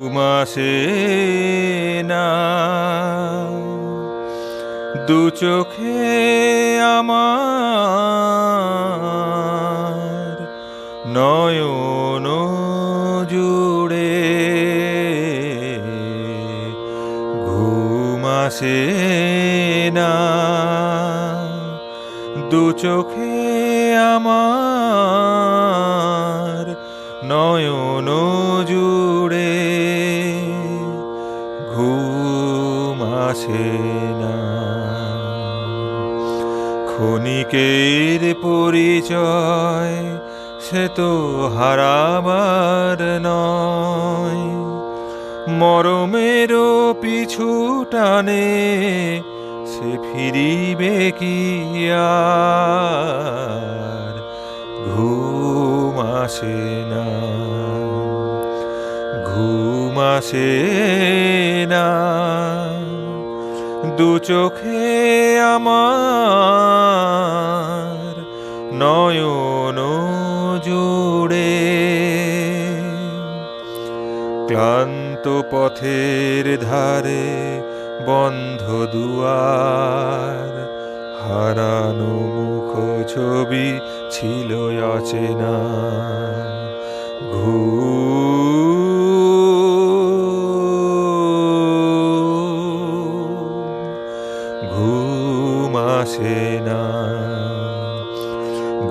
ঘুমাসে না দু চোখে আমার নয়ন জুড়ে ঘুমাসে না দু চোখে আমার নয়ন জুড়ে ঘুম আসে না। ক্ষণিকের পরিচয় সে তো হারাবার নয়, মরমেরও পিছু টানে সে ফিরিবে কি আর ঘুম আসে না। ঘুম আসে না দু চোখে আমার নয়ন জুড়ে। ক্লান্ত পথের ধারে বন্ধ দুয়ার, হারানো মুখ ছবি ছিল অচেনা। ঘুম আসে না,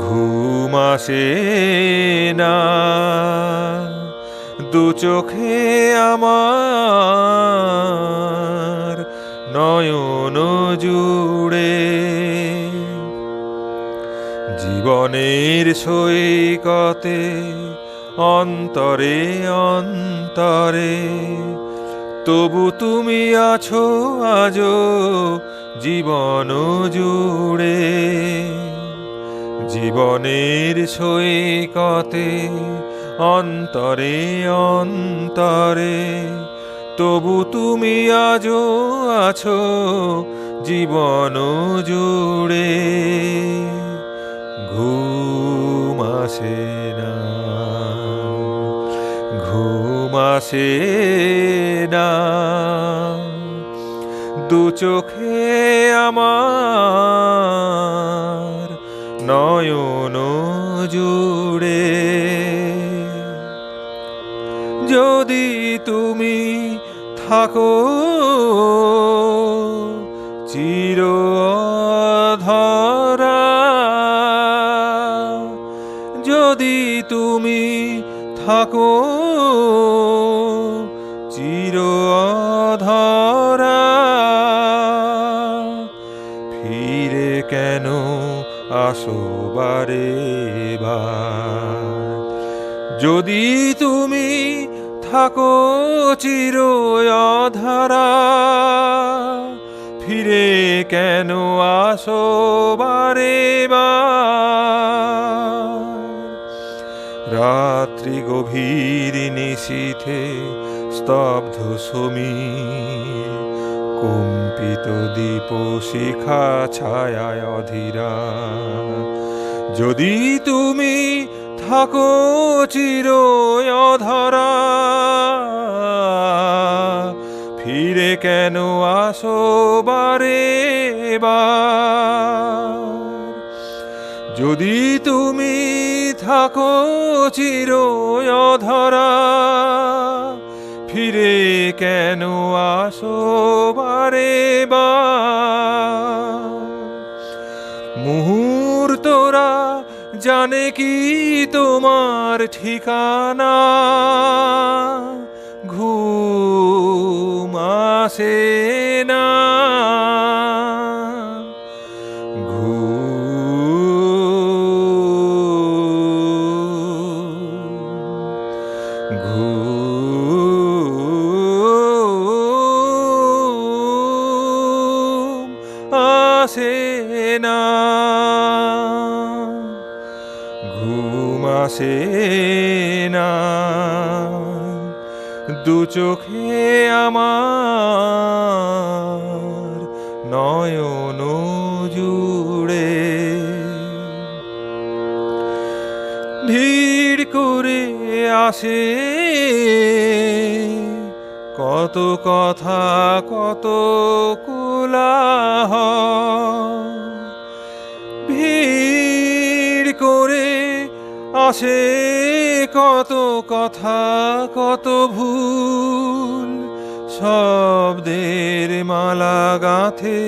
ঘুম আসে না দু চোখে আমার নয়ন জুড়ে। জীবনের সৈকতে অন্তরে অন্তরে তবু তুমি আছো আজো জীবন জুড়ে। জীবনের সৈকতে অন্তরে অন্তরে তবু তুমি আজো আছো জীবন জুড়ে। ঘুম আসে না, ঘুম আসে না দু চোখে আমার নয়ন জুড়ে। যদি তুমি থাকো চির অধরা, যদি তুমি থাকো চির অধরা, ফিরে কেন আসো বারে বার। যদি তুমি থাকো চির অধরা, ফিরে কেন আসো বারে বার। রাত্রি গভীর নিশীথে স্তব্ধ সমীর, কম্পিত দীপ শিখা ছায়ায় অধীরা। যদি তুমি থাকো চির অধরা, ফিরে কেন আসো বারে বার। যদি তুমি থাকো চির অধরা, ফিরে কেন আসো বারে বার। মুহূর্তরা জানে কি তোমার ঠিকানা, ঘুম আসে না, ঘুম আসে না, ঘুম আসে না দু চোখে আমার নয়ন জুড়ে। ভিড় করে আসে কত কথা কত কোলাহল, ভিড় করে আসে কত কথা কত ভুল, শব্দের মালা গাঁথে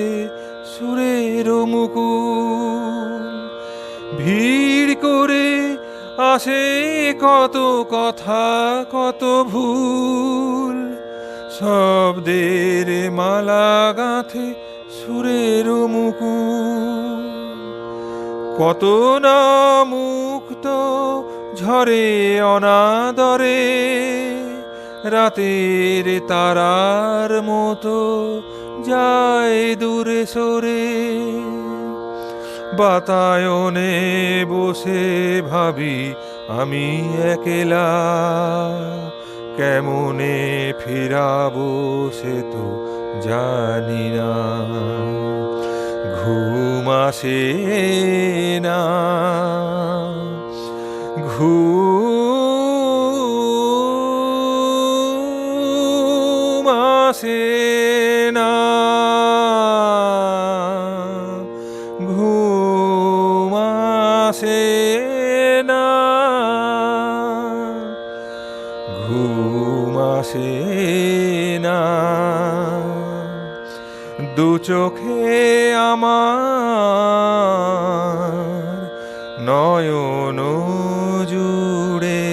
সুরের মুকুল। ভিড় করে আসে কত কথা কত ভুল, শব্দের মালা গাঁথে সুরের মুকুল। কত না মুক্ত ঝরে অনাদরে, রাতের তারার মতো যায় দূরে সরে। বাতায়নে বসে ভাবি আমি একলা, কেমনে ফিরাবো সে তো জানি না। ঘুম আসে না, ঘুম আসে না, ঘুম আসে না, ঘুম আসে না। দু চোখে আমার নয়ন জুড়ে,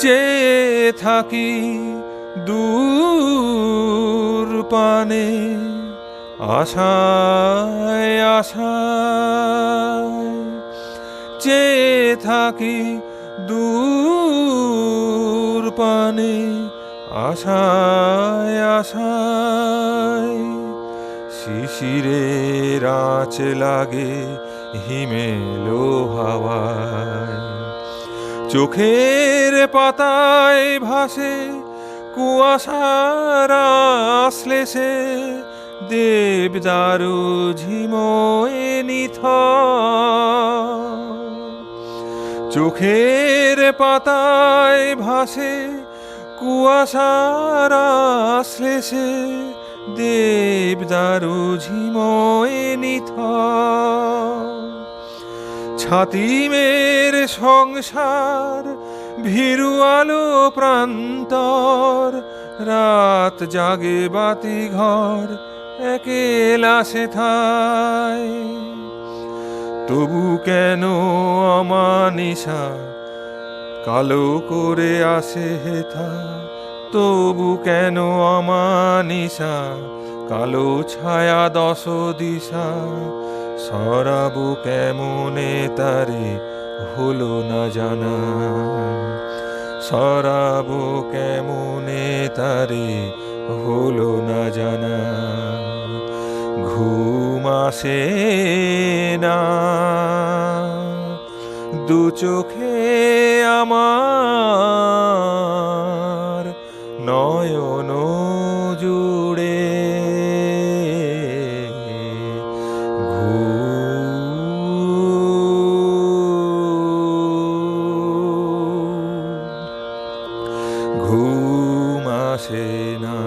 চেয়ে থাকি দূর পানে, আশায় আশায় চেয়ে থাকি দূর পানে, আশায় আশায়। শিশিরের আঁচ লাগে হিমেলো হাওয়ায়, চোখের পাতায় ভাসে কুয়াশার আশ্লেষে, দেবদারু ঝিমোয় নিথর। চোখের পাতায় ভাসে কুয়াশার আশ্লেষে, দেবদারু ঝিমোয় নিথর। ছাতিমের সংসার ভীরু আলো প্রান্তর, রাত জাগে বাতি ঘর একেলা সেথায়। তবু কেন অমানিসা কালো করে আসে হেথা, তবু কেন অমানিসা কালো ছায়া দশ দিশা। সরাবো কেমনে তারে হলো না জানা, সরাবো কেমনে তারে হলো না জানা। ঘুম আসে না, দু চোখে আমার নয়ন জুড়ে। ঘুম আসে না,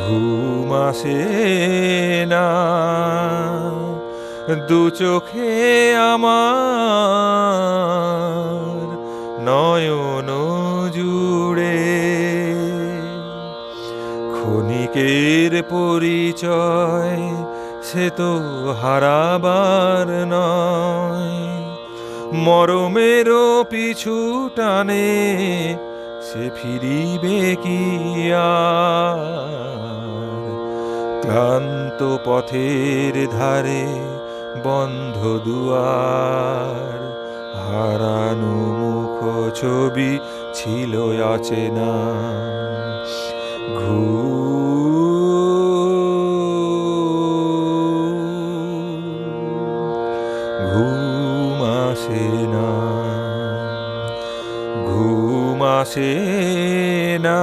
ঘুম আসে না, দু চোখে আমার নয়ন জুড়ে। ক্ষণিকের পরিচয় সে তো হারাবার নয়, মরমেরও পিছু টানে সে ফিরিবে কি আর। ক্লান্ত পথের ধারে বন্ধ দুয়ার, হারানো মুখ ছবি ছিল অচেনা। ঘুম আসে না, ঘুম আসে না।